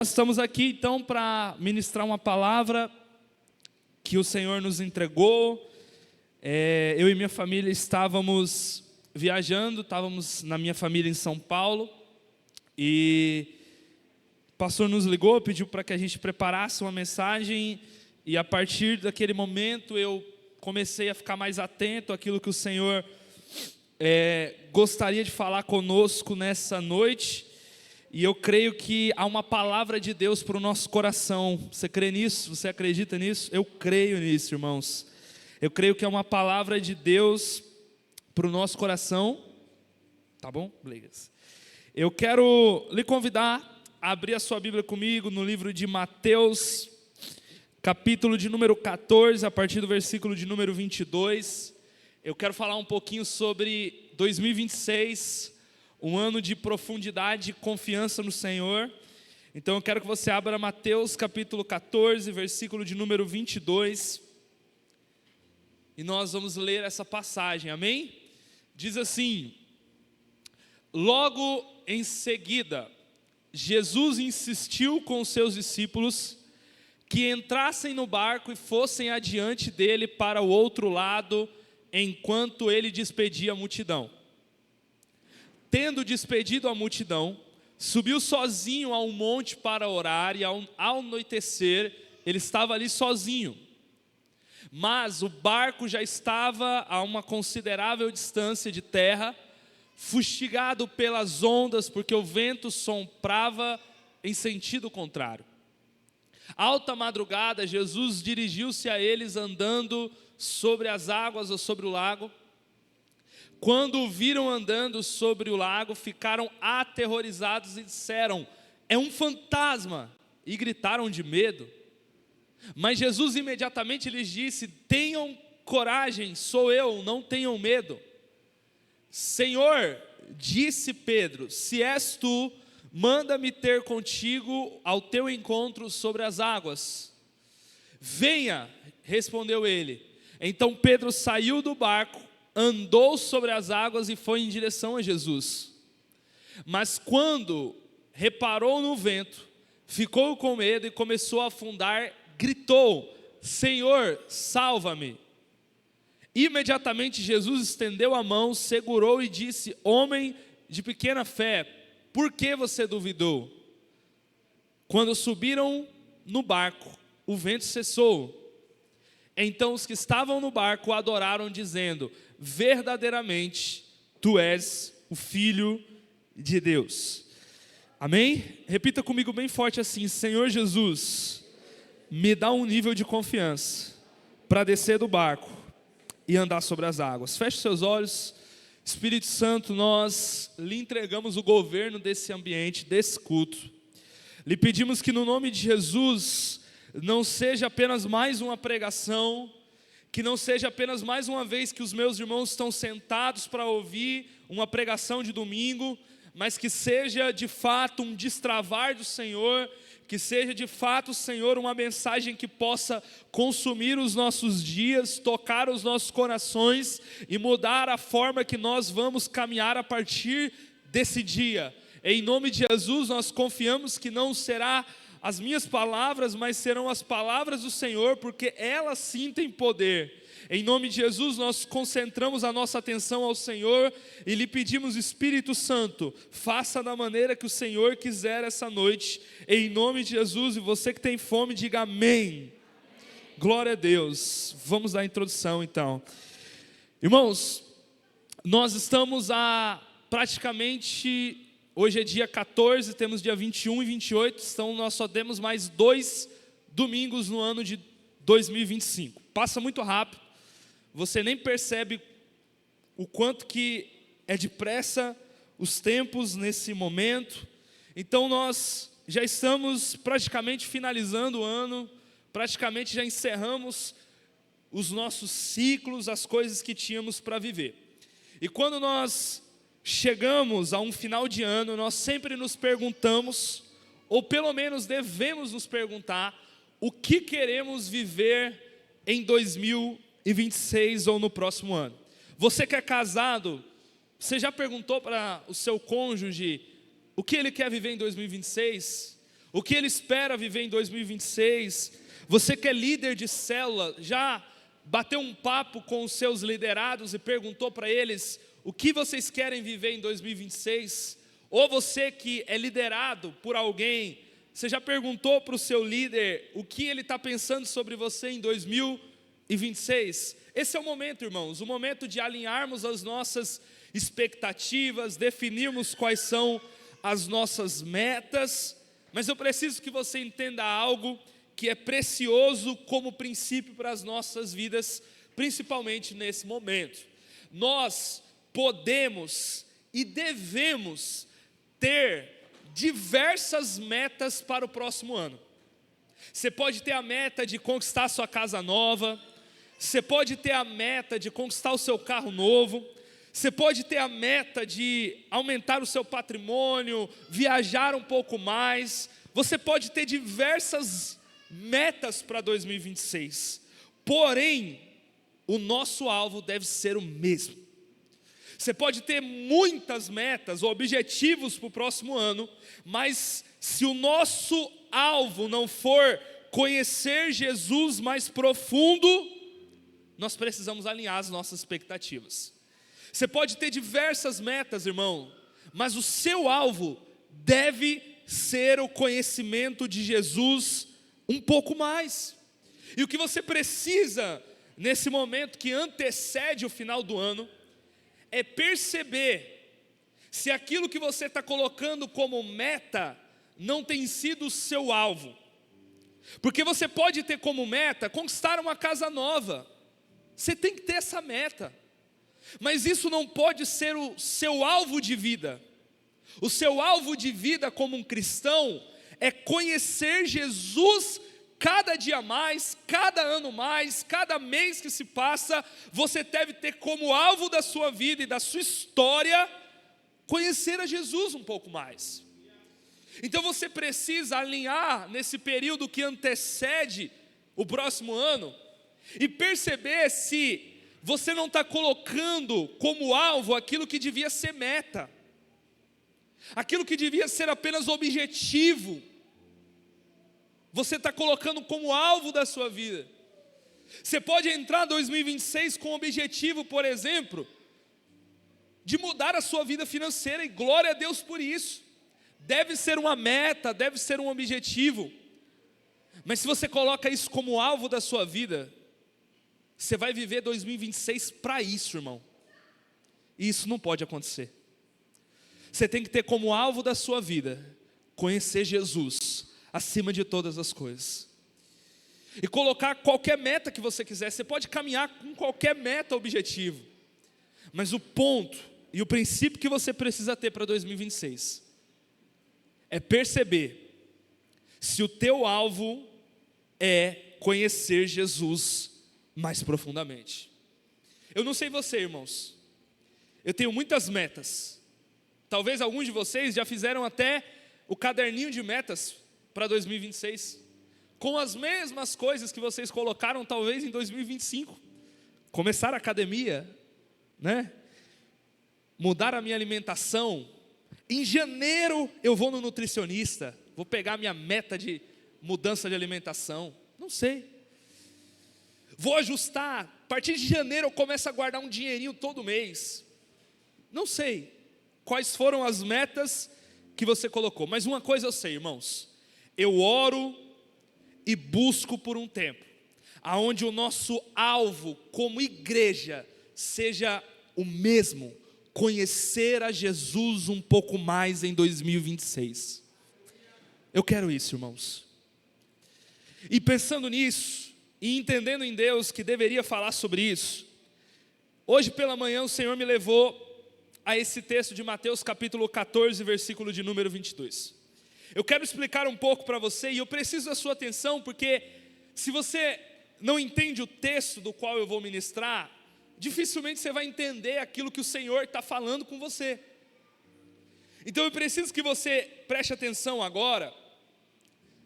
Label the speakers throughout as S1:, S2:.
S1: Nós estamos aqui então para ministrar uma palavra que o Senhor nos entregou. Eu e minha família estávamos viajando, estávamos na minha família em São Paulo, e o pastor nos ligou, pediu para que a gente preparasse uma mensagem, e a partir daquele momento eu comecei a ficar mais atento àquilo que o Senhor gostaria de falar conosco nessa noite. E eu creio que há uma palavra de Deus para o nosso coração. Você crê nisso? Você acredita nisso? Eu creio nisso, irmãos. Eu creio que é uma palavra de Deus para o nosso coração. Tá bom? Beleza. Eu quero lhe convidar a abrir a sua Bíblia comigo no livro de Mateus, capítulo de número 14, a partir do versículo de número 22. Eu quero falar um pouquinho sobre 2026, um ano de profundidade e confiança no Senhor. Então eu quero que você abra Mateus capítulo 14, versículo de número 22. E nós vamos ler essa passagem, amém? Diz assim: logo em seguida, Jesus insistiu com os seus discípulos que entrassem no barco e fossem adiante dele para o outro lado, enquanto ele despedia a multidão. Tendo despedido a multidão, subiu sozinho a um monte para orar, e ao anoitecer, ele estava ali sozinho. Mas o barco já estava a uma considerável distância de terra, fustigado pelas ondas, porque o vento soprava em sentido contrário. Alta madrugada, Jesus dirigiu-se a eles andando sobre as águas ou sobre o lago. Quando o viram andando sobre o lago, ficaram aterrorizados e disseram: é um fantasma, e gritaram de medo. Mas Jesus imediatamente lhes disse: tenham coragem, sou eu, não tenham medo. Senhor, disse Pedro, se és tu, manda-me ter contigo ao teu encontro sobre as águas. Venha, respondeu ele. Então Pedro saiu do barco, andou sobre as águas e foi em direção a Jesus. Mas quando reparou no vento, ficou com medo e começou a afundar, gritou: Senhor, salva-me. Imediatamente Jesus estendeu a mão, segurou e disse: homem de pequena fé, por que você duvidou? Quando subiram no barco, o vento cessou. Então os que estavam no barco o adoraram, dizendo: verdadeiramente, tu és o Filho de Deus. Amém? Repita comigo bem forte assim: Senhor Jesus, me dá um nível de confiança para descer do barco e andar sobre as águas. Feche seus olhos. Espírito Santo, nós lhe entregamos o governo desse ambiente, desse culto. Lhe pedimos que no nome de Jesus não seja apenas mais uma pregação, que não seja apenas mais uma vez que os meus irmãos estão sentados para ouvir uma pregação de domingo, mas que seja de fato um destravar do Senhor, que seja de fato, Senhor, uma mensagem que possa consumir os nossos dias, tocar os nossos corações e mudar a forma que nós vamos caminhar a partir desse dia. Em nome de Jesus, nós confiamos que não será as minhas palavras, mas serão as palavras do Senhor, porque elas sim têm poder. Em nome de Jesus, nós concentramos a nossa atenção ao Senhor e lhe pedimos: Espírito Santo, faça da maneira que o Senhor quiser essa noite, em nome de Jesus. E você que tem fome, diga amém. Glória a Deus. Vamos dar a introdução então. Irmãos, nós estamos praticamente... Hoje é dia 14, temos dia 21 e 28, então nós só temos mais 2 domingos no ano de 2025. Passa muito rápido, você nem percebe o quanto que é depressa os tempos nesse momento. Então nós já estamos praticamente finalizando o ano, praticamente já encerramos os nossos ciclos, as coisas que tínhamos para viver. E quando nós chegamos a um final de ano, nós sempre nos perguntamos, ou pelo menos devemos nos perguntar, o que queremos viver em 2026 ou no próximo ano. Você que é casado, você já perguntou para o seu cônjuge o que ele quer viver em 2026? o que ele espera viver em 2026. Você que é líder de célula, já bateu um papo com os seus liderados e perguntou para eles o que vocês querem viver em 2026? Ou você que é liderado por alguém, você já perguntou para o seu líder o que ele está pensando sobre você em 2026? Esse é o momento, irmãos, o momento de alinharmos as nossas expectativas, definirmos quais são as nossas metas. Mas eu preciso que você entenda algo que é precioso como princípio para as nossas vidas, principalmente nesse momento. Nós podemos e devemos ter diversas metas para o próximo ano. Você pode ter a meta de conquistar sua casa nova, você pode ter a meta de conquistar o seu carro novo, você pode ter a meta de aumentar o seu patrimônio, viajar um pouco mais. Você pode ter diversas metas para 2026. Porém, o nosso alvo deve ser o mesmo. Você pode ter muitas metas ou objetivos para o próximo ano, mas se o nosso alvo não for conhecer Jesus mais profundo, nós precisamos alinhar as nossas expectativas. Você pode ter diversas metas, irmão, mas o seu alvo deve ser o conhecimento de Jesus um pouco mais. E o que você precisa nesse momento que antecede o final do ano é perceber se aquilo que você está colocando como meta não tem sido o seu alvo. Porque você pode ter como meta conquistar uma casa nova. Você tem que ter essa meta. Mas isso não pode ser o seu alvo de vida. O seu alvo de vida como um cristão é conhecer Jesus cada dia mais, cada ano mais, cada mês que se passa. Você deve ter como alvo da sua vida e da sua história conhecer a Jesus um pouco mais. Então você precisa alinhar nesse período que antecede o próximo ano e perceber se você não está colocando como alvo aquilo que devia ser meta, aquilo que devia ser apenas objetivo, você está colocando como alvo da sua vida. Você pode entrar em 2026 com o objetivo, por exemplo, de mudar a sua vida financeira, e glória a Deus por isso. Deve ser uma meta, deve ser um objetivo, mas se você coloca isso como alvo da sua vida, você vai viver 2026 para isso, irmão. E isso não pode acontecer. Você tem que ter como alvo da sua vida conhecer Jesus acima de todas as coisas. E colocar qualquer meta que você quiser. Você pode caminhar com qualquer meta, objetivo. Mas o ponto e o princípio que você precisa ter para 2026 é perceber se o teu alvo é conhecer Jesus mais profundamente. Eu não sei você, irmãos, eu tenho muitas metas. Talvez alguns de vocês já fizeram até o caderninho de metas para 2026, com as mesmas coisas que vocês colocaram talvez em 2025. Começar a academia, né? Mudar a minha alimentação. Em janeiro eu vou no nutricionista, vou pegar minha meta de mudança de alimentação. Não sei. Vou ajustar, a partir de janeiro eu começo a guardar um dinheirinho todo mês. Não sei quais foram as metas que você colocou, mas uma coisa eu sei, irmãos, eu oro e busco por um tempo, aonde o nosso alvo como igreja seja o mesmo, conhecer a Jesus um pouco mais em 2026. Eu quero isso, irmãos. E pensando nisso, e entendendo em Deus que deveria falar sobre isso, hoje pela manhã o Senhor me levou a esse texto de Mateus capítulo 14, versículo de número 22. Eu quero explicar um pouco para você, e eu preciso da sua atenção, porque se você não entende o texto do qual eu vou ministrar, dificilmente você vai entender aquilo que o Senhor está falando com você. Então eu preciso que você preste atenção agora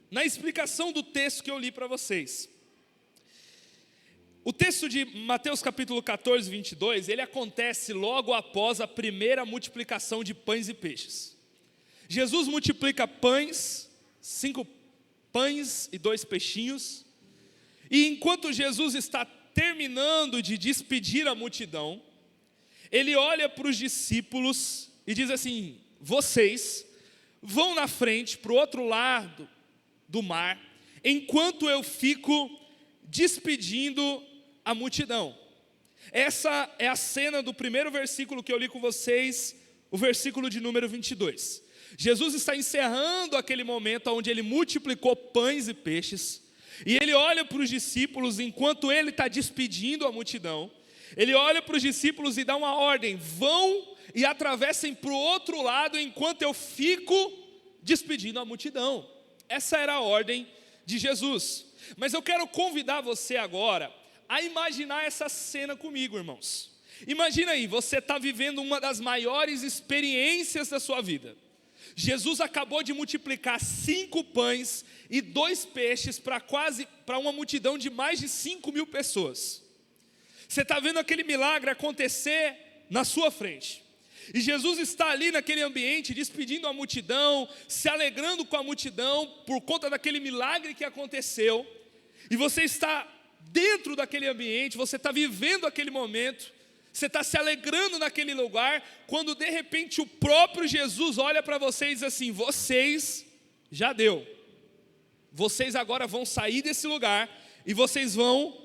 S1: na explicação do texto que eu li para vocês. O texto de Mateus capítulo 14, 22, ele acontece logo após a primeira multiplicação de pães e peixes. Jesus multiplica pães, 5 pães e 2 peixinhos. E enquanto Jesus está terminando de despedir a multidão, ele olha para os discípulos e diz assim: vocês vão na frente, para o outro lado do mar, enquanto eu fico despedindo a multidão. Essa é a cena do primeiro versículo que eu li com vocês, o versículo de número 22. Jesus está encerrando aquele momento onde ele multiplicou pães e peixes, e ele olha para os discípulos enquanto ele está despedindo a multidão. Ele olha para os discípulos e dá uma ordem: vão e atravessem para o outro lado enquanto eu fico despedindo a multidão. Essa era a ordem de Jesus. Mas eu quero convidar você agora a imaginar essa cena comigo, irmãos. Imagina aí, você está vivendo uma das maiores experiências da sua vida. Jesus acabou de multiplicar 5 pães e 2 peixes para uma multidão de mais de 5.000 pessoas. Você está vendo aquele milagre acontecer na sua frente. E Jesus está ali naquele ambiente, despedindo a multidão, se alegrando com a multidão por conta daquele milagre que aconteceu. E você está dentro daquele ambiente, você está vivendo aquele momento, você está se alegrando naquele lugar, quando de repente o próprio Jesus olha para você e diz assim: vocês, já deu. Vocês agora vão sair desse lugar e vocês vão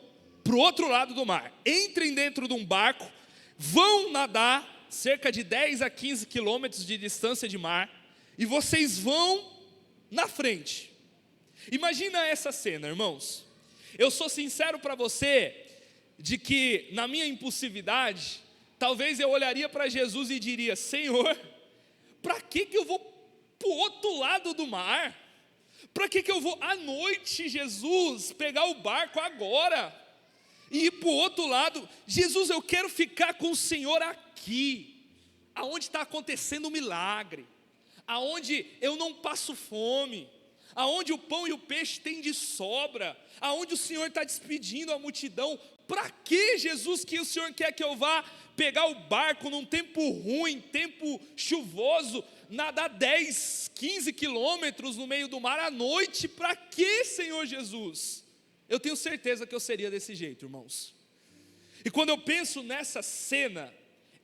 S1: para o outro lado do mar. Entrem dentro de um barco, vão nadar cerca de 10 a 15 quilômetros de distância de mar, e vocês vão na frente. Imagina essa cena, irmãos. Eu sou sincero para você, de que na minha impulsividade, talvez eu olharia para Jesus e diria: Senhor, para que eu vou para o outro lado do mar? Para que eu vou à noite, Jesus, pegar o barco agora e ir para o outro lado? Jesus, eu quero ficar com o Senhor aqui, aonde está acontecendo um milagre, aonde eu não passo fome, aonde o pão e o peixe têm de sobra, aonde o Senhor está despedindo a multidão. Para que, Jesus, que o Senhor quer que eu vá pegar o barco num tempo ruim, tempo chuvoso, nadar 10, 15 quilômetros no meio do mar à noite? Para que, Senhor Jesus? Eu tenho certeza que eu seria desse jeito, irmãos. E quando eu penso nessa cena,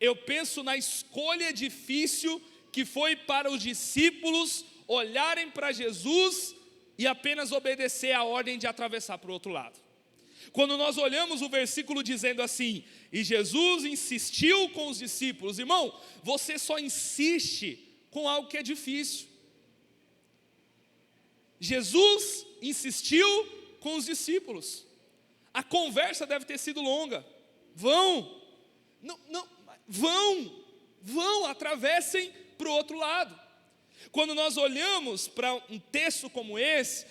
S1: eu penso na escolha difícil que foi para os discípulos olharem para Jesus e apenas obedecer a ordem de atravessar para o outro lado. Quando nós olhamos o versículo dizendo assim: e Jesus insistiu com os discípulos. Irmão, você só insiste com algo que é difícil. Jesus insistiu com os discípulos. A conversa deve ter sido longa. Vão, atravessem para o outro lado. Quando nós olhamos para um texto como esse,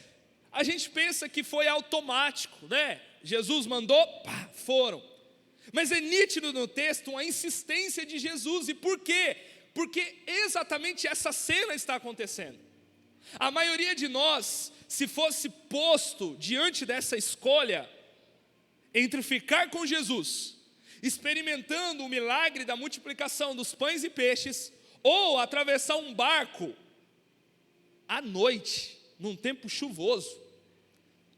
S1: a gente pensa que foi automático, né? Jesus mandou, foram. Mas é nítido no texto a insistência de Jesus. E por quê? Porque exatamente essa cena está acontecendo. A maioria de nós, se fosse posto diante dessa escolha, entre ficar com Jesus, experimentando o milagre da multiplicação dos pães e peixes, ou atravessar um barco à noite, num tempo chuvoso,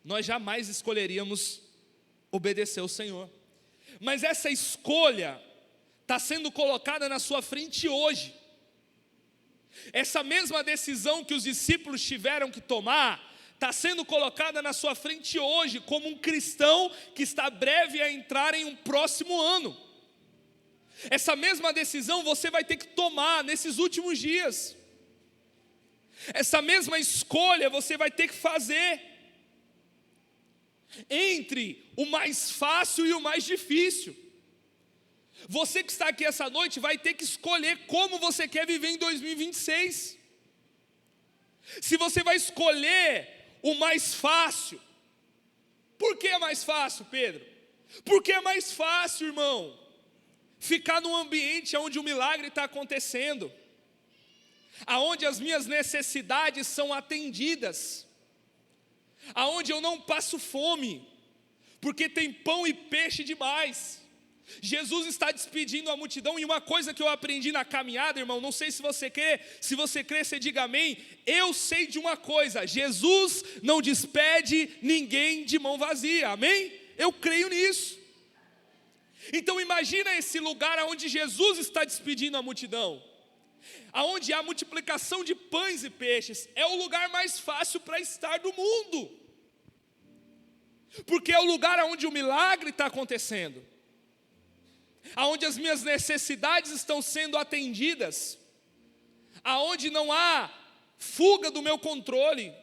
S1: nós jamais escolheríamos obedecer ao Senhor. Mas essa escolha está sendo colocada na sua frente hoje. Essa mesma decisão que os discípulos tiveram que tomar, está sendo colocada na sua frente hoje, como um cristão que está breve a entrar em um próximo ano. Essa mesma decisão você vai ter que tomar nesses últimos dias. Essa mesma escolha você vai ter que fazer entre o mais fácil e o mais difícil. Você que está aqui essa noite vai ter que escolher como você quer viver em 2026. Se você vai escolher o mais fácil. Por que é mais fácil, Pedro? Porque é mais fácil, irmão, ficar num ambiente onde o milagre está acontecendo, aonde as minhas necessidades são atendidas, aonde eu não passo fome, porque tem pão e peixe demais, Jesus está despedindo a multidão, e uma coisa que eu aprendi na caminhada, irmão, não sei se você crê, se você crê, você diga amém. Eu sei de uma coisa: Jesus não despede ninguém de mão vazia, amém? Eu creio nisso. Então imagina esse lugar onde Jesus está despedindo a multidão, aonde há multiplicação de pães e peixes. É o lugar mais fácil para estar do mundo, porque é o lugar onde o milagre está acontecendo, aonde as minhas necessidades estão sendo atendidas, aonde não há fuga do meu controle,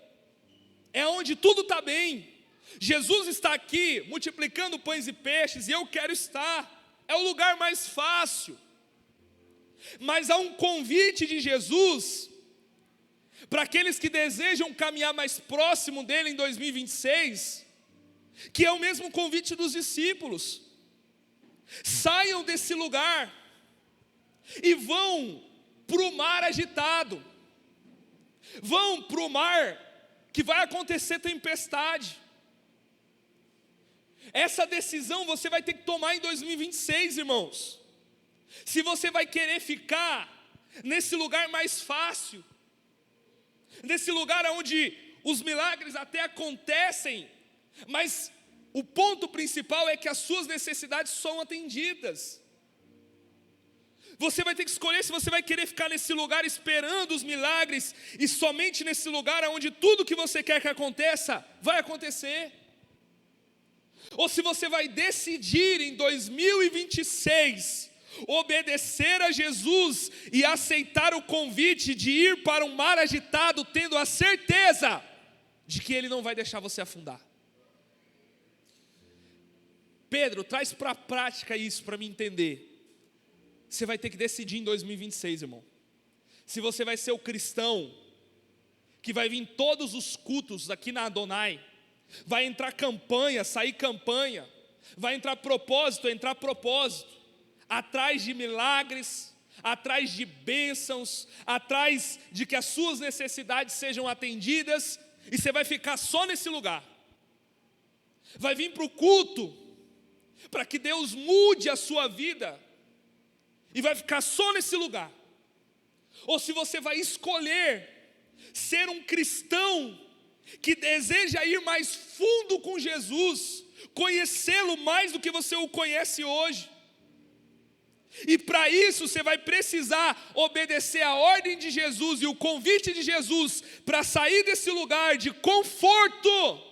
S1: é onde tudo está bem. Jesus está aqui multiplicando pães e peixes, e eu quero estar. É o lugar mais fácil. Mas há um convite de Jesus para aqueles que desejam caminhar mais próximo dele em 2026, que é o mesmo convite dos discípulos. Saiam desse lugar e vão para o mar agitado, vão para o mar que vai acontecer tempestade. Essa decisão você vai ter que tomar em 2026, irmãos. Se você vai querer ficar nesse lugar mais fácil, nesse lugar onde os milagres até acontecem, mas o ponto principal é que as suas necessidades são atendidas. Você vai ter que escolher se você vai querer ficar nesse lugar esperando os milagres, e somente nesse lugar onde tudo que você quer que aconteça, vai acontecer. Ou se você vai decidir em 2026 obedecer a Jesus e aceitar o convite de ir para um mar agitado, tendo a certeza de que Ele não vai deixar você afundar. Pedro, traz para a prática isso para me entender. Você vai ter que decidir em 2026, irmão, se você vai ser o cristão que vai vir em todos os cultos aqui na Adonai, vai entrar campanha, sair campanha, vai entrar propósito, entrar propósito, atrás de milagres, atrás de bênçãos, atrás de que as suas necessidades sejam atendidas, e você vai ficar só nesse lugar. Vai vir para o culto para que Deus mude a sua vida, e vai ficar só nesse lugar. Ou se você vai escolher ser um cristão que deseja ir mais fundo com Jesus, conhecê-lo mais do que você o conhece hoje. E para isso você vai precisar obedecer a ordem de Jesus e o convite de Jesus para sair desse lugar de conforto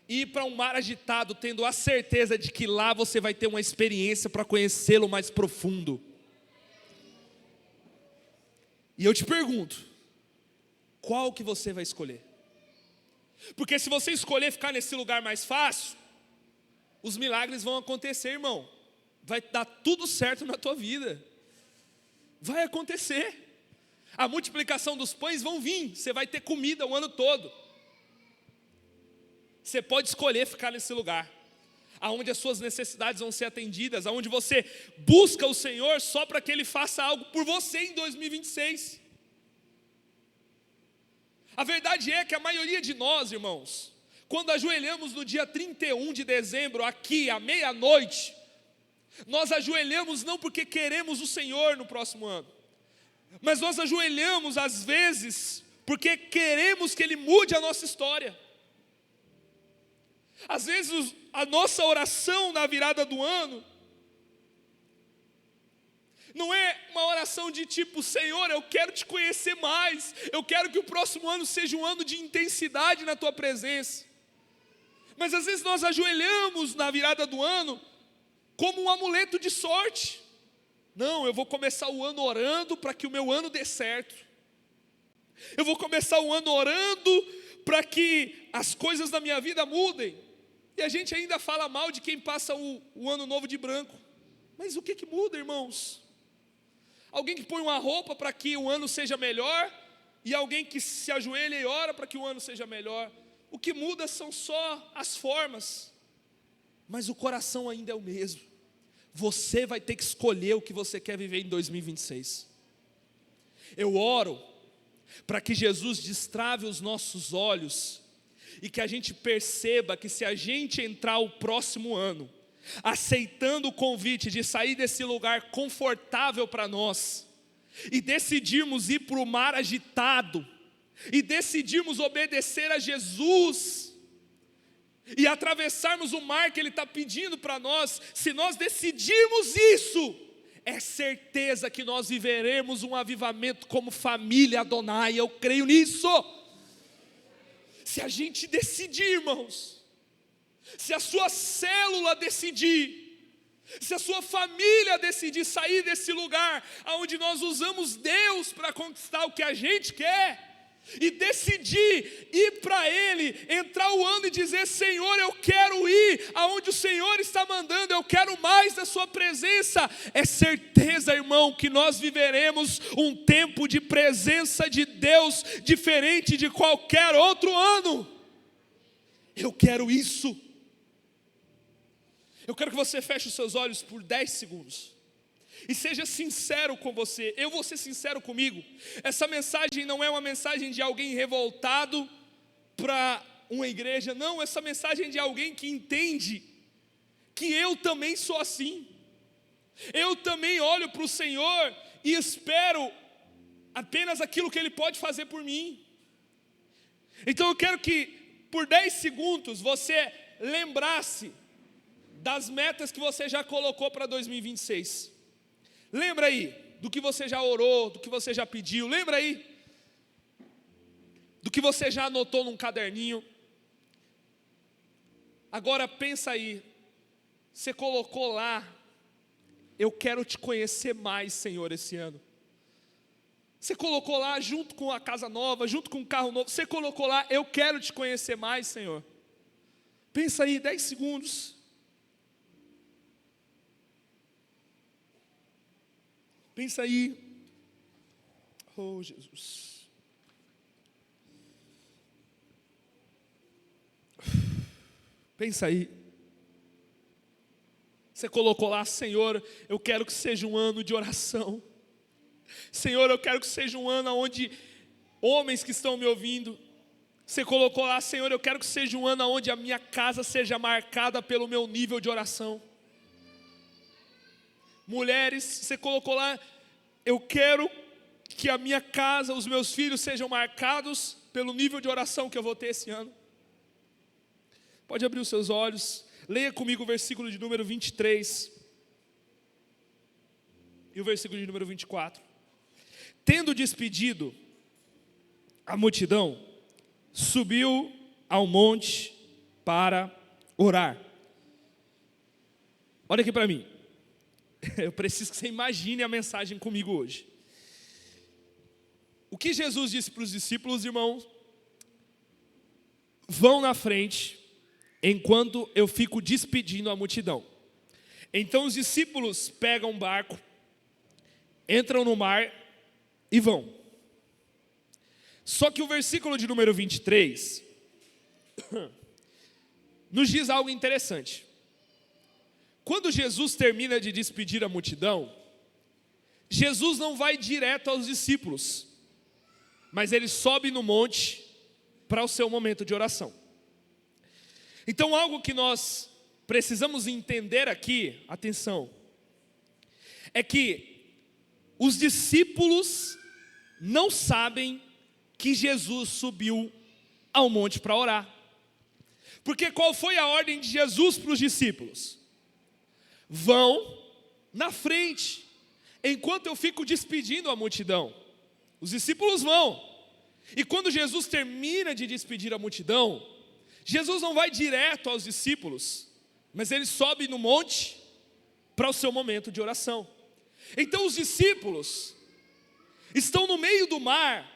S1: e ir para um mar agitado, tendo a certeza de que lá você vai ter uma experiência para conhecê-lo mais profundo. E eu te pergunto, qual que você vai escolher? Porque se você escolher ficar nesse lugar mais fácil, os milagres vão acontecer, irmão. Vai dar tudo certo na tua vida. Vai acontecer. A multiplicação dos pães vão vir. Você vai ter comida o ano todo. Você pode escolher ficar nesse lugar, aonde as suas necessidades vão ser atendidas, aonde você busca o Senhor só para que Ele faça algo por você em 2026. A verdade é que a maioria de nós, irmãos, quando ajoelhamos no dia 31 de dezembro, aqui à meia-noite, nós ajoelhamos não porque queremos o Senhor no próximo ano, mas nós ajoelhamos às vezes porque queremos que Ele mude a nossa história. Às vezes a nossa oração na virada do ano não é uma oração de tipo: Senhor, eu quero te conhecer mais, eu quero que o próximo ano seja um ano de intensidade na tua presença. Mas às vezes nós ajoelhamos na virada do ano como um amuleto de sorte. Não, eu vou começar o ano orando para que o meu ano dê certo. Eu vou começar o ano orando para que as coisas da minha vida mudem. E a gente ainda fala mal de quem passa o ano novo de branco. Mas o que muda, irmãos? Alguém que põe uma roupa para que o ano seja melhor, e alguém que se ajoelha e ora para que o ano seja melhor. O que muda são só as formas, mas o coração ainda é o mesmo. Você vai ter que escolher o que você quer viver em 2026. Eu oro para que Jesus destrave os nossos olhos e que a gente perceba que se a gente entrar o próximo ano, aceitando o convite de sair desse lugar confortável para nós, e decidirmos ir para o mar agitado, e decidirmos obedecer a Jesus, e atravessarmos o mar que Ele está pedindo para nós, se nós decidirmos isso, é certeza que nós viveremos um avivamento como família Adonai, eu creio nisso. Se a gente decidir, irmãos, se a sua célula decidir, se a sua família decidir sair desse lugar, onde nós usamos Deus para conquistar o que a gente quer, e decidir ir para Ele, entrar o ano e dizer: Senhor, eu quero ir aonde o Senhor está mandando, eu quero mais da sua presença, é certeza, irmão, que nós viveremos um tempo de presença de Deus, diferente de qualquer outro ano. Eu quero isso. Eu quero que você feche os seus olhos por 10 segundos. E seja sincero com você, eu vou ser sincero comigo. Essa mensagem não é uma mensagem de alguém revoltado para uma igreja. Não, essa mensagem é de alguém que entende que eu também sou assim. Eu também olho para o Senhor e espero apenas aquilo que Ele pode fazer por mim. Então eu quero que por 10 segundos você lembrasse das metas que você já colocou para 2026. Lembra aí do que você já orou, do que você já pediu. Lembra aí do que você já anotou num caderninho. Agora pensa aí, você colocou lá: eu quero te conhecer mais, Senhor, esse ano. Você colocou lá junto com a casa nova, junto com o carro novo, você colocou lá: eu quero te conhecer mais, Senhor. Pensa aí, 10 segundos. Pensa aí. Oh, Jesus. Pensa aí. Você colocou lá: Senhor, eu quero que seja um ano de oração. Senhor, eu quero que seja um ano onde homens que estão me ouvindo. Você colocou lá: Senhor, eu quero que seja um ano onde a minha casa seja marcada pelo meu nível de oração. Mulheres, você colocou lá: eu quero que a minha casa, os meus filhos sejam marcados pelo nível de oração que eu vou ter esse ano. Pode abrir os seus olhos, leia comigo o versículo de número 23 e o versículo de número 24. Tendo despedido a multidão, subiu ao monte para orar. Olha aqui para mim. Eu preciso que você imagine a mensagem comigo hoje. O que Jesus disse para os discípulos: irmãos, vão na frente, enquanto eu fico despedindo a multidão. Então os discípulos pegam um barco, entram no mar e vão. Só que o versículo de número 23 nos diz algo interessante. Quando Jesus termina de despedir a multidão, Jesus não vai direto aos discípulos, mas ele sobe no monte para o seu momento de oração. Então algo que nós precisamos entender aqui, atenção, é que os discípulos não sabem que Jesus subiu ao monte para orar. Porque qual foi a ordem de Jesus para os discípulos? Vão na frente, enquanto eu fico despedindo a multidão. Os discípulos vão. E quando Jesus termina de despedir a multidão, Jesus não vai direto aos discípulos, mas ele sobe no monte para o seu momento de oração. Então os discípulos estão no meio do mar,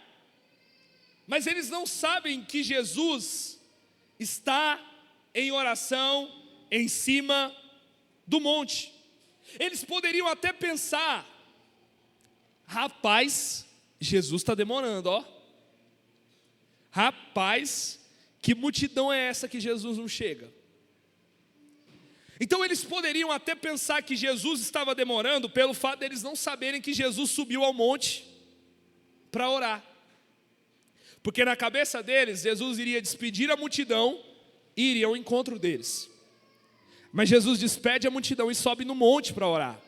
S1: mas eles não sabem que Jesus está em oração em cima do monte. Eles poderiam até pensar: rapaz, Jesus está demorando, ó. Rapaz, que multidão é essa que Jesus não chega? Então eles poderiam até pensar que Jesus estava demorando pelo fato deles não saberem que Jesus subiu ao monte para orar. Porque na cabeça deles, Jesus iria despedir a multidão e iria ao encontro deles. Mas Jesus despede a multidão e sobe no monte para orar.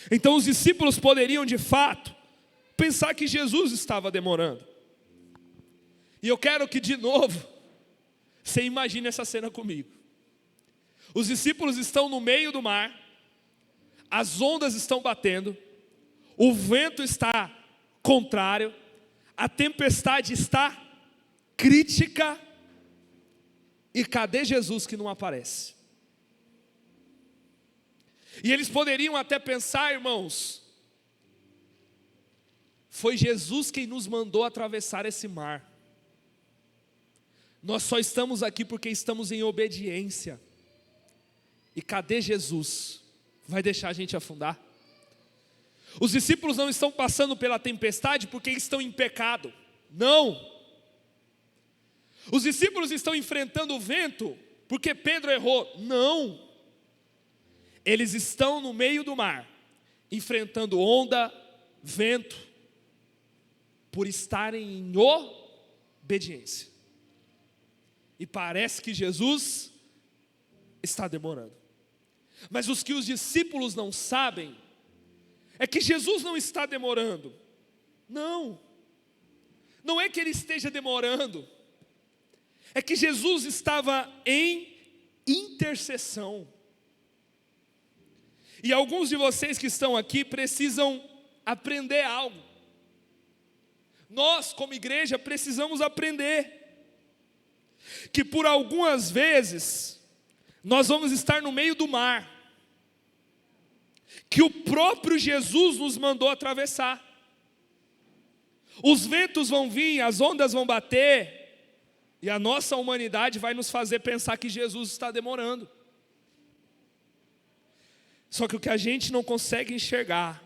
S1: Então os discípulos poderiam de fato pensar que Jesus estava demorando. E eu quero que de novo você imagine essa cena comigo. Os discípulos estão no meio do mar, as ondas estão batendo, o vento está contrário, a tempestade está crítica, e cadê Jesus que não aparece? E eles poderiam até pensar, irmãos, foi Jesus quem nos mandou atravessar esse mar. Nós só estamos aqui porque estamos em obediência. E cadê Jesus? Vai deixar a gente afundar? Os discípulos não estão passando pela tempestade porque estão em pecado. Não. Os discípulos estão enfrentando o vento porque Pedro errou. Não. Eles estão no meio do mar, enfrentando onda, vento, por estarem em obediência. E parece que Jesus está demorando. Mas o que os discípulos não sabem é que Jesus não está demorando. Não. Não é que ele esteja demorando. É que Jesus estava em intercessão. E alguns de vocês que estão aqui precisam aprender algo. Nós, como igreja, precisamos aprender que por algumas vezes nós vamos estar no meio do mar, que o próprio Jesus nos mandou atravessar. Os ventos vão vir, as ondas vão bater, e a nossa humanidade vai nos fazer pensar que Jesus está demorando. Só que o que a gente não consegue enxergar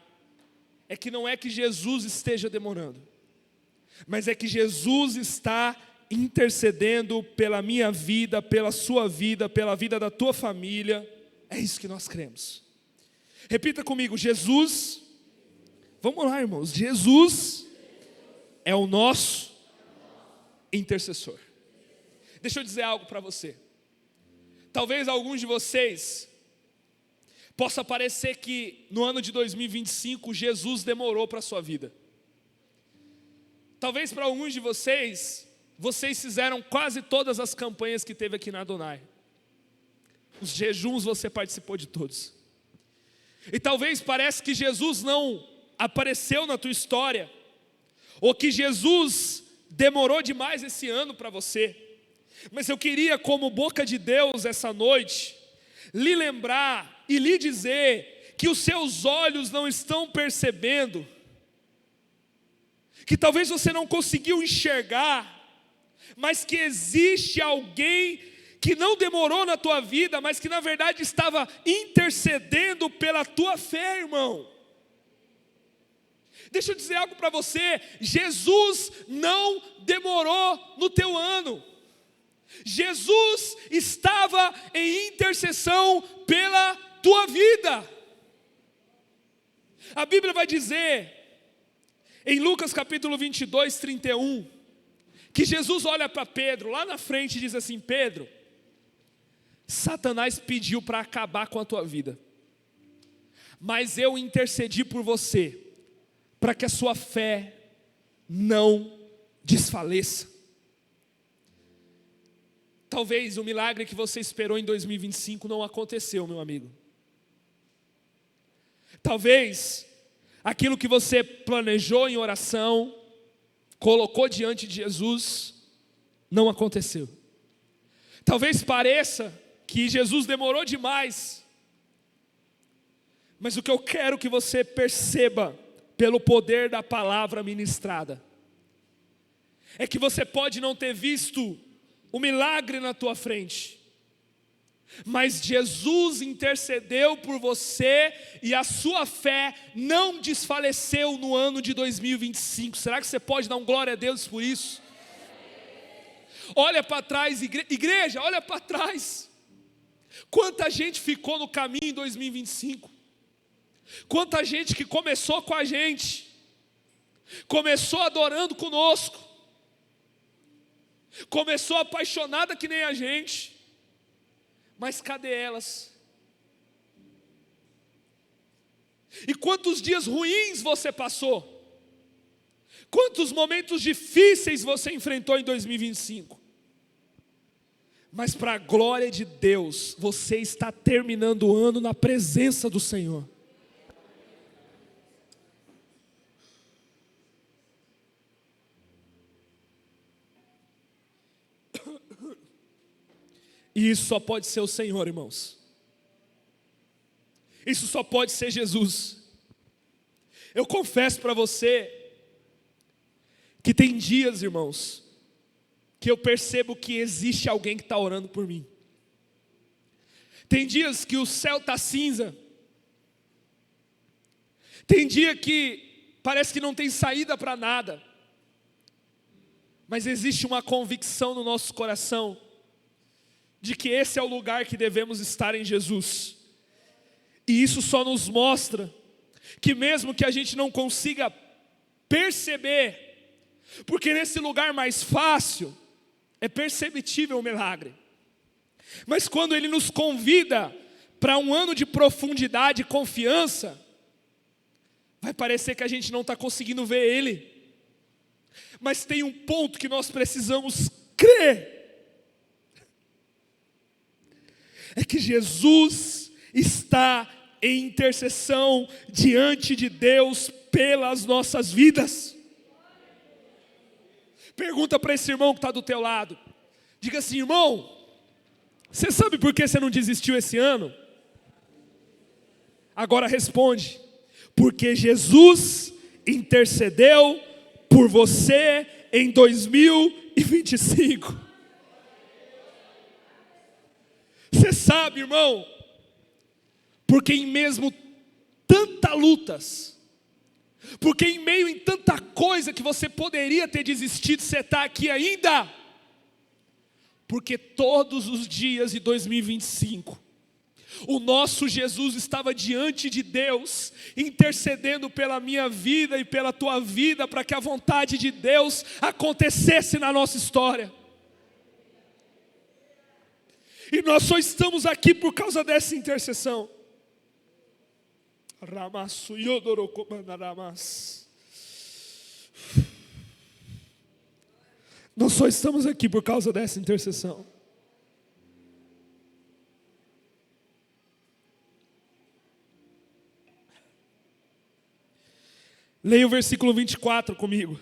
S1: é que não é que Jesus esteja demorando, mas é que Jesus está intercedendo pela minha vida, pela sua vida, pela vida da tua família. É isso que nós cremos. Repita comigo: Jesus. Vamos lá, irmãos. Jesus é o nosso intercessor. Deixa eu dizer algo para você. Talvez alguns de vocês possa parecer que no ano de 2025 Jesus demorou para a sua vida. Talvez para alguns de vocês fizeram quase todas as campanhas que teve aqui na Adonai. Os jejuns você participou de todos. E talvez pareça que Jesus não apareceu na tua história, ou que Jesus demorou demais esse ano para você. Mas eu queria, como boca de Deus essa noite, lhe lembrar e lhe dizer que os seus olhos não estão percebendo, que talvez você não conseguiu enxergar, mas que existe alguém que não demorou na tua vida, mas que na verdade estava intercedendo pela tua fé, irmão. Deixa eu dizer algo para você: Jesus não demorou no teu ano. Jesus estava em intercessão pela tua vida. A Bíblia vai dizer, em Lucas capítulo 22, 31, que Jesus olha para Pedro, lá na frente, e diz assim: Pedro, Satanás pediu para acabar com a tua vida, mas eu intercedi por você, para que a sua fé não desfaleça. Talvez o milagre que você esperou em 2025 não aconteceu, meu amigo. Talvez aquilo que você planejou em oração, colocou diante de Jesus, não aconteceu. Talvez pareça que Jesus demorou demais, mas o que eu quero que você perceba, pelo poder da palavra ministrada, é que você pode não ter visto o milagre na tua frente, mas Jesus intercedeu por você e a sua fé não desfaleceu no ano de 2025. Será que você pode dar um glória a Deus por isso? Olha para trás, igreja, olha para trás. Quanta gente ficou no caminho em 2025? Quanta gente que começou com a gente, começou adorando conosco, começou apaixonada que nem a gente, mas cadê elas? E quantos dias ruins você passou? Quantos momentos difíceis você enfrentou em 2025? Mas para a glória de Deus, você está terminando o ano na presença do Senhor. E isso só pode ser o Senhor, irmãos. Isso só pode ser Jesus. Eu confesso para você que tem dias, irmãos, que eu percebo que existe alguém que está orando por mim. Tem dias que o céu está cinza. Tem dia que parece que não tem saída para nada. Mas existe uma convicção no nosso coração de que esse é o lugar que devemos estar em Jesus. E isso só nos mostra que mesmo que a gente não consiga perceber, porque nesse lugar mais fácil é perceptível o milagre, mas quando Ele nos convida para um ano de profundidade e confiança, vai parecer que a gente não está conseguindo ver Ele. Mas tem um ponto que nós precisamos crer, é que Jesus está em intercessão diante de Deus pelas nossas vidas. Pergunta para esse irmão que está do teu lado, diga assim: irmão, você sabe por que você não desistiu esse ano? Agora responde: porque Jesus intercedeu por você em 2025. Você sabe, irmão, porque em mesmo tantas lutas, porque em meio em tanta coisa que você poderia ter desistido, você está aqui ainda. Porque todos os dias de 2025, o nosso Jesus estava diante de Deus, intercedendo pela minha vida e pela tua vida, para que a vontade de Deus acontecesse na nossa história. E nós só estamos aqui por causa dessa intercessão. Nós só estamos aqui por causa dessa intercessão. Leia o versículo 24 comigo.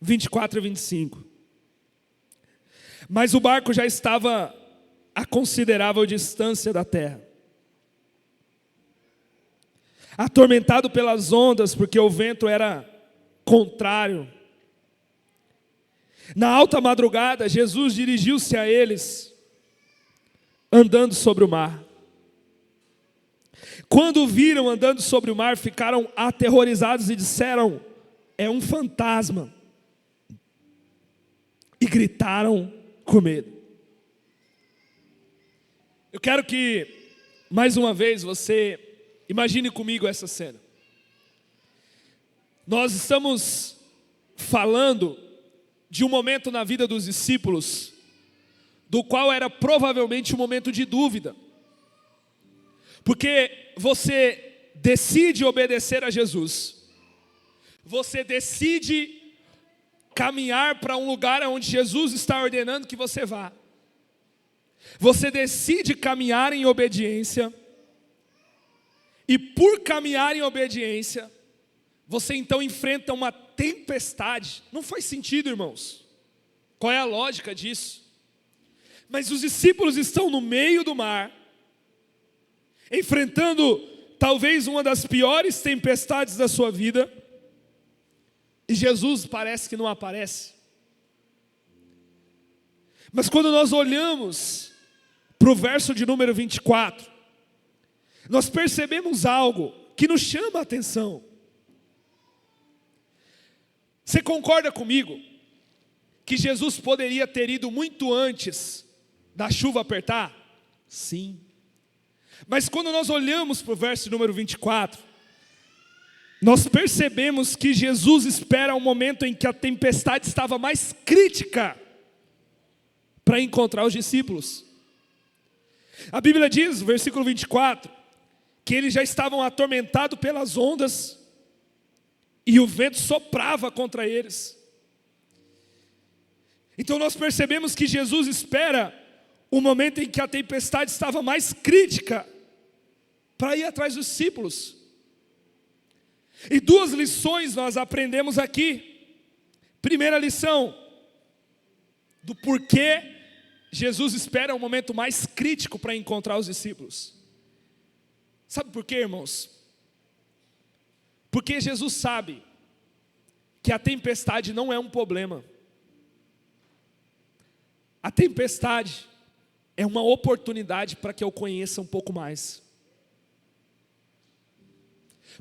S1: 24 e 25. Mas o barco já estava a considerável distância da terra, atormentado pelas ondas, porque o vento era contrário. Na alta madrugada, Jesus dirigiu-se a eles, andando sobre o mar. Quando o viram andando sobre o mar, ficaram aterrorizados e disseram: é um fantasma. E gritaram com medo. Eu quero que, mais uma vez, você imagine comigo essa cena. Nós estamos falando de um momento na vida dos discípulos, do qual era provavelmente um momento de dúvida. Porque você decide obedecer a Jesus. Você decide caminhar para um lugar onde Jesus está ordenando que você vá. Você decide caminhar em obediência. E por caminhar em obediência, você então enfrenta uma tempestade. Não faz sentido, irmãos. Qual é a lógica disso? Mas os discípulos estão no meio do mar, enfrentando talvez uma das piores tempestades da sua vida, e Jesus parece que não aparece. Mas quando nós olhamos para o verso de número 24, nós percebemos algo que nos chama a atenção. Você concorda comigo que Jesus poderia ter ido muito antes da chuva apertar? Sim. Mas quando nós olhamos para o verso número 24, nós percebemos que Jesus espera o momento em que a tempestade estava mais crítica para encontrar os discípulos.
S2: A Bíblia diz, versículo 24, que eles já estavam atormentados pelas ondas e o vento soprava contra eles. Então nós percebemos que Jesus espera o momento em que a tempestade estava mais crítica para ir atrás dos discípulos. E duas lições nós aprendemos aqui. Primeira lição, do porquê Jesus espera o momento mais crítico para encontrar os discípulos. Sabe por quê, irmãos? Porque Jesus sabe que a tempestade não é um problema. A tempestade é uma oportunidade para que eu conheça um pouco mais.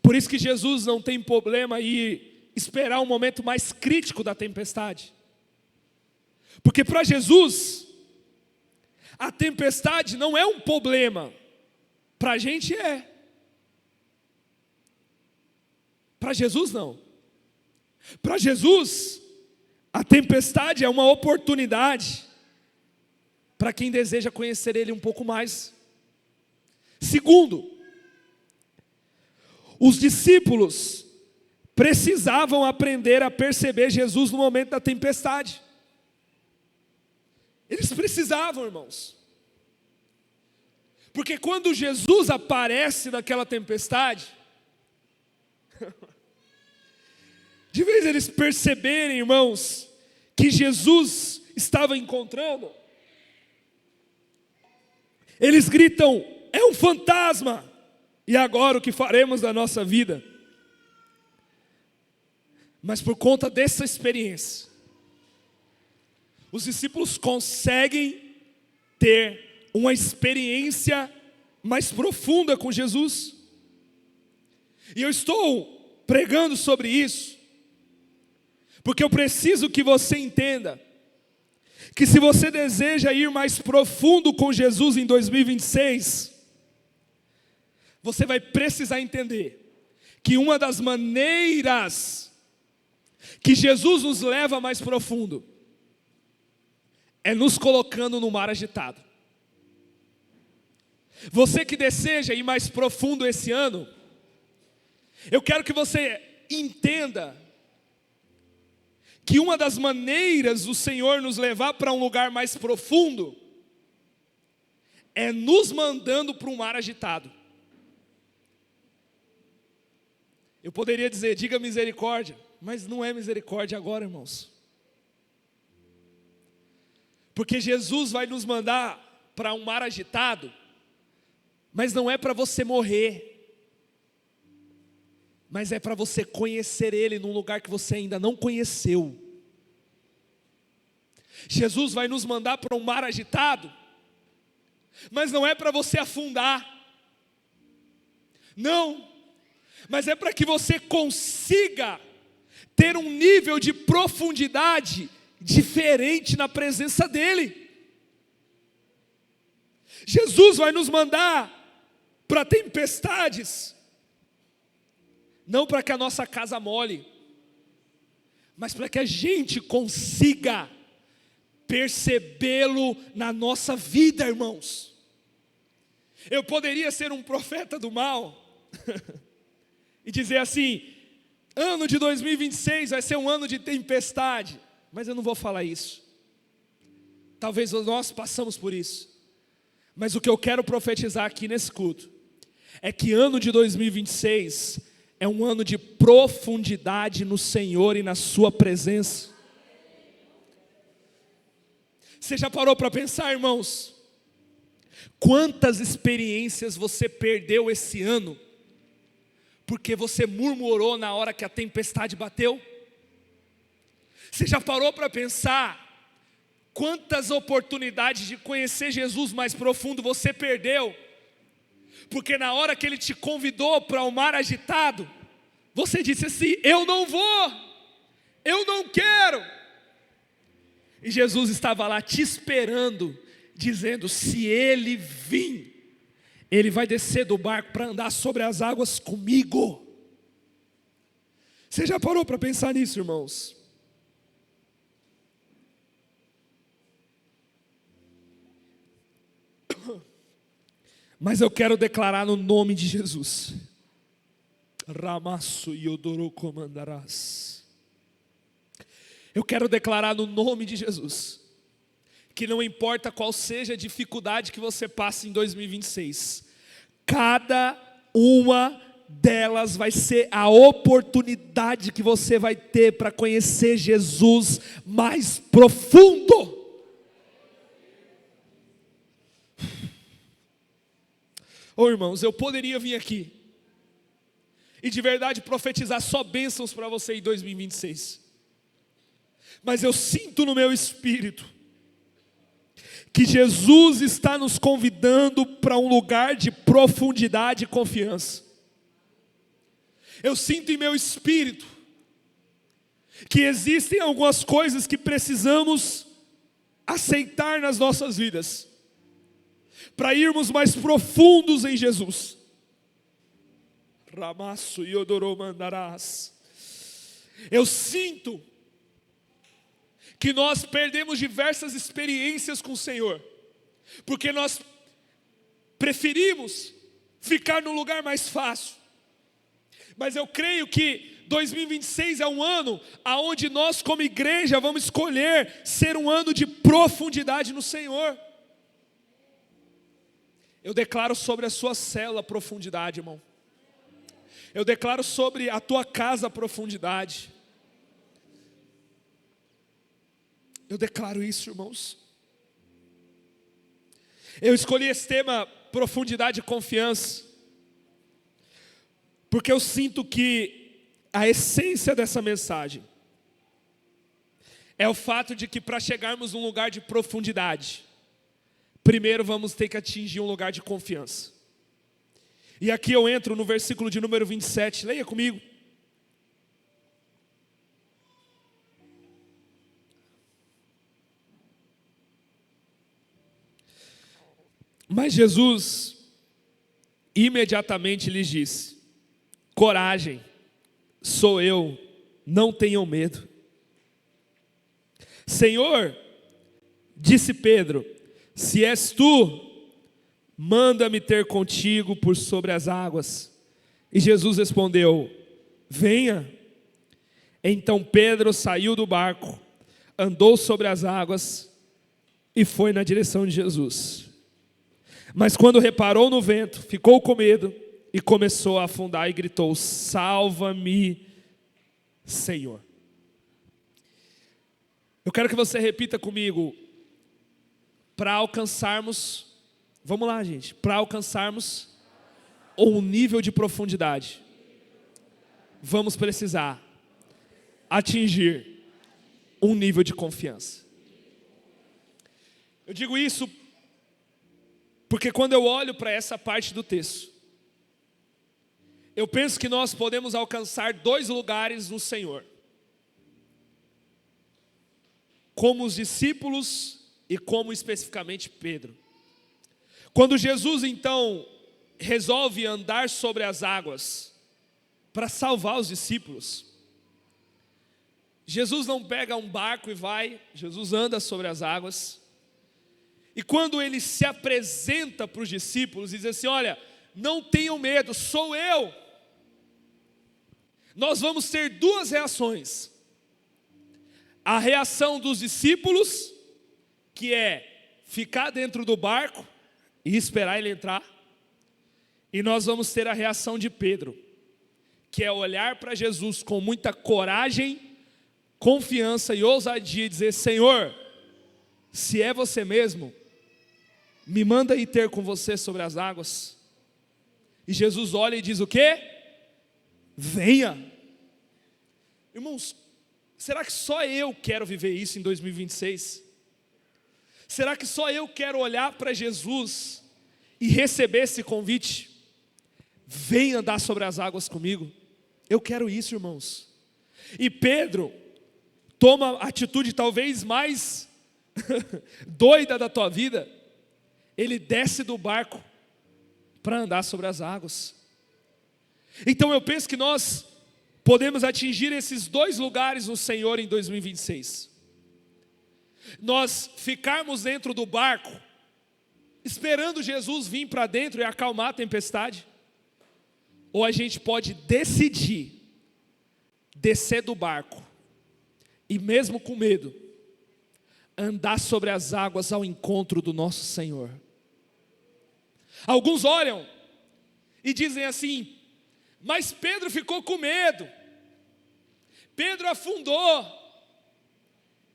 S2: Por isso que Jesus não tem problema em esperar o momento mais crítico da tempestade. Porque para Jesus, a tempestade não é um problema. Para a gente é. Para Jesus não. Para Jesus, a tempestade é uma oportunidade para quem deseja conhecer Ele um pouco mais. Segundo, os discípulos precisavam aprender a perceber Jesus no momento da tempestade. Eles precisavam, irmãos. Porque quando Jesus aparece naquela tempestade, de vez eles perceberem, irmãos, que Jesus estava encontrando, eles gritam: é um fantasma! E agora o que faremos da nossa vida? Mas por conta dessa experiência, os discípulos conseguem ter uma experiência mais profunda com Jesus. E eu estou pregando sobre isso, porque eu preciso que você entenda que se você deseja ir mais profundo com Jesus em 2026, você vai precisar entender que uma das maneiras que Jesus nos leva mais profundo é nos colocando no mar agitado. Você que deseja ir mais profundo esse ano, eu quero que você entenda que uma das maneiras do Senhor nos levar para um lugar mais profundo é nos mandando para um mar agitado. Eu poderia dizer, diga misericórdia, mas não é misericórdia agora, irmãos. Porque Jesus vai nos mandar para um mar agitado, mas não é para você morrer, mas é para você conhecer Ele num lugar que você ainda não conheceu. Jesus vai nos mandar para um mar agitado, mas não é para você afundar, não, mas é para que você consiga ter um nível de profundidade diferente na presença dEle. Jesus vai nos mandar para tempestades, não para que a nossa casa mole, mas para que a gente consiga percebê-lo na nossa vida, irmãos. Eu poderia ser um profeta do mal e dizer assim: ano de 2026 vai ser um ano de tempestade, mas eu não vou falar isso. Talvez nós passamos por isso, mas o que eu quero profetizar aqui nesse culto é que ano de 2026 é um ano de profundidade no Senhor e na sua presença. Você já parou para pensar, irmãos, quantas experiências você perdeu esse ano porque você murmurou na hora que a tempestade bateu? Você já parou para pensar quantas oportunidades de conhecer Jesus mais profundo você perdeu porque na hora que Ele te convidou para o mar agitado, você disse assim: eu não vou, eu não quero. E Jesus estava lá te esperando, dizendo: se Ele vir, Ele vai descer do barco para andar sobre as águas comigo. Você já parou para pensar nisso, irmãos? Mas eu quero declarar no nome de Jesus. Ramasso Iodoro comandarás. Eu quero declarar no nome de Jesus que não importa qual seja a dificuldade que você passe em 2026, cada uma delas vai ser a oportunidade que você vai ter para conhecer Jesus mais profundo. Oh, irmãos, eu poderia vir aqui e de verdade profetizar só bênçãos para você em 2026. Mas eu sinto no meu espírito que Jesus está nos convidando para um lugar de profundidade e confiança. Eu sinto em meu espírito que existem algumas coisas que precisamos aceitar nas nossas vidas, para irmos mais profundos em Jesus. Ramasso Iodoro mandarás. Eu sinto que nós perdemos diversas experiências com o Senhor, porque nós preferimos ficar no lugar mais fácil. Mas eu creio que 2026 é um ano onde nós como igreja vamos escolher ser um ano de profundidade no Senhor. Eu declaro sobre a sua célula profundidade, irmão. Eu declaro sobre a tua casa profundidade. Eu declaro isso, irmãos. Eu escolhi esse tema, profundidade e confiança, porque eu sinto que a essência dessa mensagem é o fato de que para chegarmos num lugar de profundidade, primeiro vamos ter que atingir um lugar de confiança. E aqui eu entro no versículo de número 27, leia comigo. Mas Jesus imediatamente lhes disse: coragem, sou eu, não tenham medo. Senhor, disse Pedro, se és tu, manda-me ter contigo por sobre as águas. E Jesus respondeu: venha. Então Pedro saiu do barco, andou sobre as águas e foi na direção de Jesus. Mas quando reparou no vento, ficou com medo e começou a afundar e gritou: salva-me, Senhor. Eu quero que você repita comigo: para alcançarmos, vamos lá, gente, para alcançarmos um nível de profundidade, vamos precisar atingir um nível de confiança. Eu digo isso porque quando eu olho para essa parte do texto, eu penso que nós podemos alcançar 2 lugares no Senhor. Como os discípulos e como especificamente Pedro. Quando Jesus então resolve andar sobre as águas para salvar os discípulos, Jesus não pega um barco e vai, Jesus anda sobre as águas. E quando ele se apresenta para os discípulos e diz assim: olha, não tenham medo, sou eu. Nós vamos ter 2 reações. A reação dos discípulos, que é ficar dentro do barco e esperar ele entrar. E nós vamos ter a reação de Pedro, que é olhar para Jesus com muita coragem, confiança e ousadia e dizer: Senhor, se é você mesmo, me manda ir ter com você sobre as águas. E Jesus olha e diz o quê? Venha. Irmãos, será que só eu quero viver isso em 2026? Será que só eu quero olhar para Jesus e receber esse convite? Vem andar sobre as águas comigo. Eu quero isso, irmãos. E Pedro toma a atitude talvez mais doida da tua vida. Ele desce do barco para andar sobre as águas. Então eu penso que nós podemos atingir esses 2 lugares no Senhor em 2026. Nós ficarmos dentro do barco, esperando Jesus vir para dentro e acalmar a tempestade. Ou a gente pode decidir descer do barco e mesmo com medo, andar sobre as águas ao encontro do nosso Senhor. Alguns olham e dizem assim: mas Pedro ficou com medo, Pedro afundou.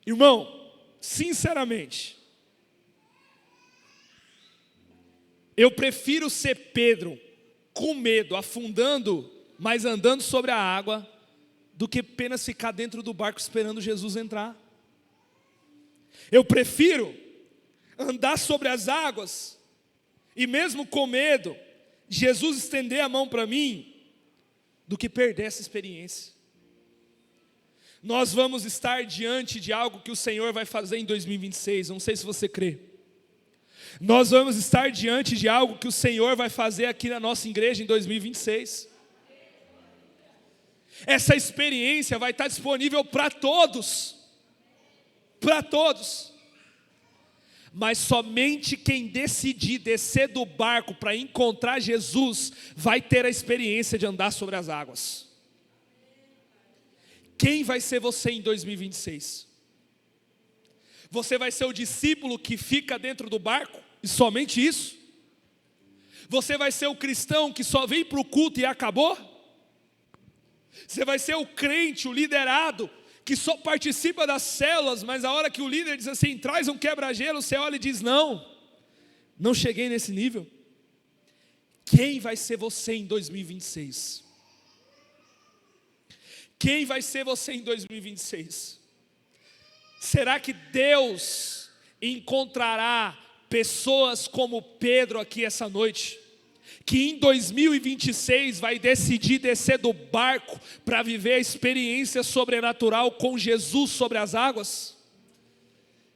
S2: Irmão, sinceramente, eu prefiro ser Pedro com medo, afundando, mas andando sobre a água, do que apenas ficar dentro do barco esperando Jesus entrar. Eu prefiro andar sobre as águas e mesmo com medo, Jesus estender a mão para mim, do que perder essa experiência. Nós vamos estar diante de algo que o Senhor vai fazer em 2026, não sei se você crê. Nós vamos estar diante de algo que o Senhor vai fazer aqui na nossa igreja em 2026. Essa experiência vai estar disponível para todos. Para todos. Mas somente quem decidir descer do barco para encontrar Jesus vai ter a experiência de andar sobre as águas. Quem vai ser você em 2026? Você vai ser o discípulo que fica dentro do barco e somente isso? Você vai ser o cristão que só vem para o culto e acabou? Você vai ser o crente, o liderado, que só participa das células, mas a hora que o líder diz assim, traz um quebra-gelo, você olha e diz, não cheguei nesse nível. Quem vai ser você em 2026? Quem vai ser você em 2026? Será que Deus encontrará pessoas como Pedro aqui essa noite, que em 2026 vai decidir descer do barco para viver a experiência sobrenatural com Jesus sobre as águas?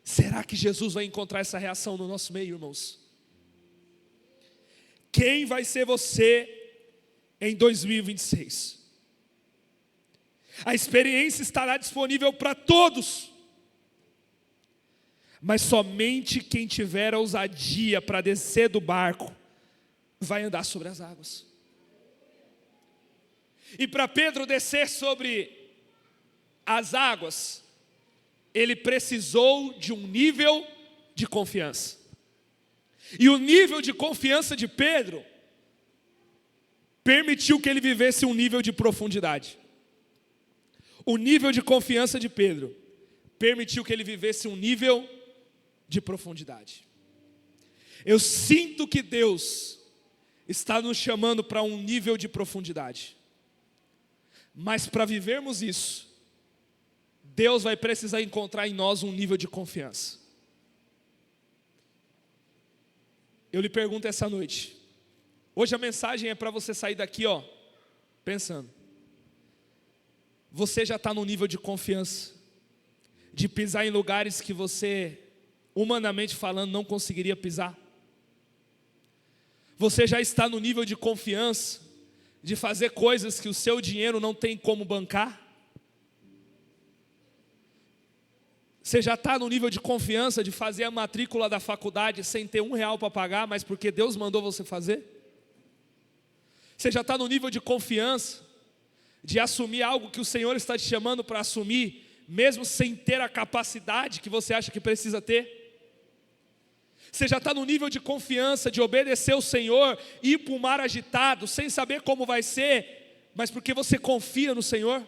S2: Será que Jesus vai encontrar essa reação no nosso meio, irmãos? Quem vai ser você em 2026? A experiência estará disponível para todos, mas somente quem tiver a ousadia para descer do barco vai andar sobre as águas. E para Pedro descer sobre as águas, ele precisou de um nível de confiança. E o nível de confiança de Pedro permitiu que ele vivesse um nível de profundidade. O nível de confiança de Pedro permitiu que ele vivesse um nível de profundidade. Eu sinto que Deus está nos chamando para um nível de profundidade. Mas para vivermos isso, Deus vai precisar encontrar em nós um nível de confiança. Eu lhe pergunto essa noite. Hoje a mensagem é para você sair daqui, pensando. Você já está no nível de confiança, de pisar em lugares que você, humanamente falando, não conseguiria pisar? Você já está no nível de confiança, de fazer coisas que o seu dinheiro não tem como bancar? Você já está no nível de confiança de fazer a matrícula da faculdade sem ter R$1 para pagar, mas porque Deus mandou você fazer? Você já está no nível de confiança de assumir algo que o Senhor está te chamando para assumir, mesmo sem ter a capacidade que você acha que precisa ter? Você já está no nível de confiança de obedecer o Senhor, ir para o mar agitado, sem saber como vai ser, mas porque você confia no Senhor?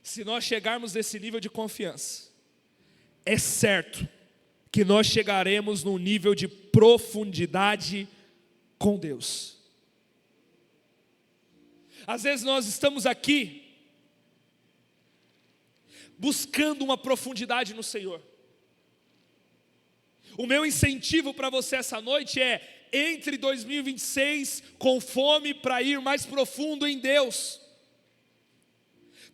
S2: Se nós chegarmos nesse nível de confiança, é certo que nós chegaremos num nível de profundidade com Deus. Às vezes nós estamos aqui buscando uma profundidade no Senhor. O meu incentivo para você essa noite é: entre 2026 com fome para ir mais profundo em Deus.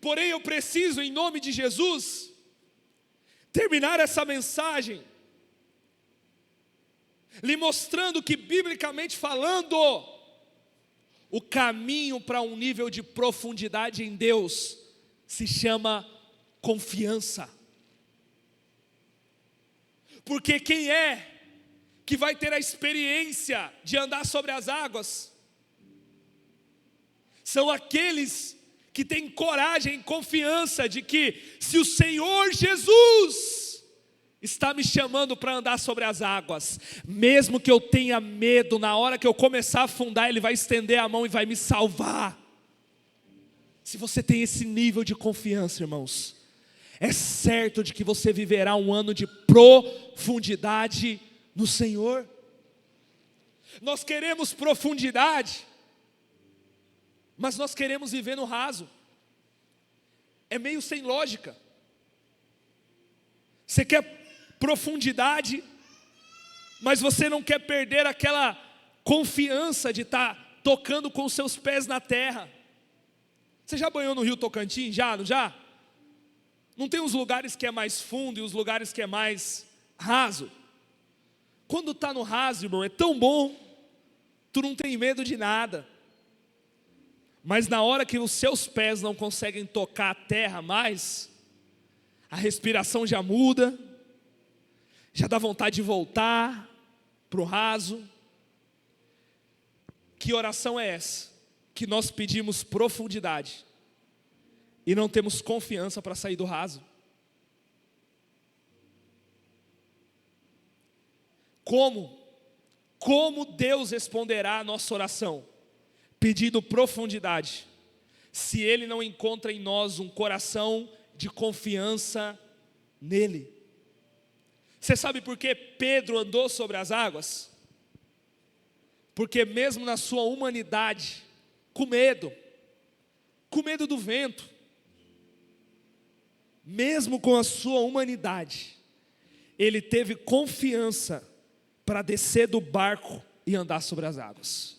S2: Porém eu preciso, em nome de Jesus, terminar essa mensagem lhe mostrando que, biblicamente falando, o caminho para um nível de profundidade em Deus se chama confiança. Porque quem é que vai ter a experiência de andar sobre as águas? São aqueles que têm coragem e confiança de que, se o Senhor Jesus está me chamando para andar sobre as águas, mesmo que eu tenha medo, na hora que eu começar a afundar, Ele vai estender a mão e vai me salvar. Se você tem esse nível de confiança, irmãos, é certo de que você viverá um ano de profundidade no Senhor. Nós queremos profundidade, mas nós queremos viver no raso. É meio sem lógica. Você quer profundidade, mas você não quer perder aquela confiança de estar tocando com os seus pés na terra. Você já banhou no Rio Tocantins? Já, não já? Não tem uns lugares que é mais fundo e os lugares que é mais raso? Quando está no raso, irmão, é tão bom, tu não tem medo de nada. Mas na hora que os seus pés não conseguem tocar a terra mais, a respiração já muda, já dá vontade de voltar para o raso. Que oração é essa? Que nós pedimos profundidade e não temos confiança para sair do raso. Como Deus responderá a nossa oração? Pedindo profundidade, se Ele não encontra em nós um coração de confiança nele. Você sabe por que Pedro andou sobre as águas? Porque mesmo na sua humanidade, com medo do vento, mesmo com a sua humanidade, ele teve confiança para descer do barco e andar sobre as águas.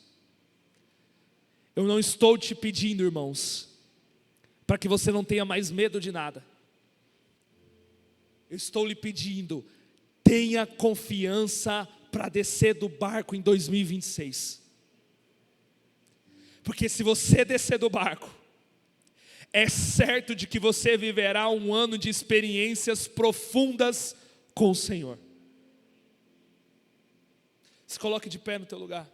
S2: Eu não estou te pedindo, irmãos, para que você não tenha mais medo de nada. Eu estou lhe pedindo, tenha confiança para descer do barco em 2026. Porque se você descer do barco, é certo de que você viverá um ano de experiências profundas com o Senhor. Se coloque de pé no teu lugar.